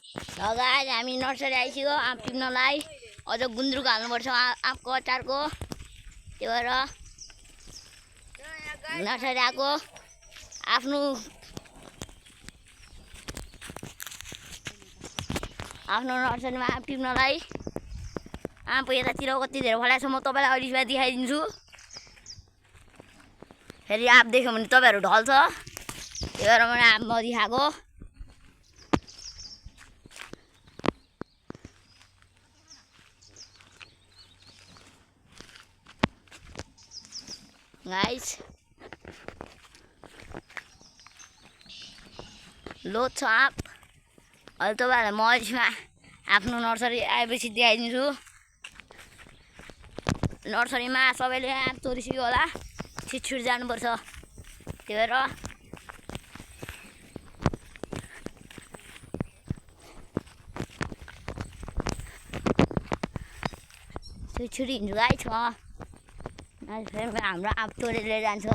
Guys हामी nursery आइसक्यो आँप टिप्नलाई। अझ गुन्द्रुक हाल्नुपर्छ आँपको अचारको। त्यो भएर नर्सरी आएको आफ्नो नर्सरीमा आँप टिप्नलाई। आँप यतातिर कति धेरै फलाएको छ म तपाईँलाई अहिले देखाइदिन्छु। फेरि आँप देख्यो भने तपाईँहरू ढल्छ, त्यही भएर मैले आँप नदेखाएको। गाइस लोड छ आँप। अहिले तपाईँहरूलाई म यसमा आफ्नो नर्सरी आएपछि देखाइदिन्छु। नर्सरीमा सबैले आँप तोडिसक्यो होला, छिटछिट जानुपर्छ। त्यही भएर छिटछिट हिँड्छु गाइस। फेरि हाम्रो आँप तोडेर लिएर जान्छ।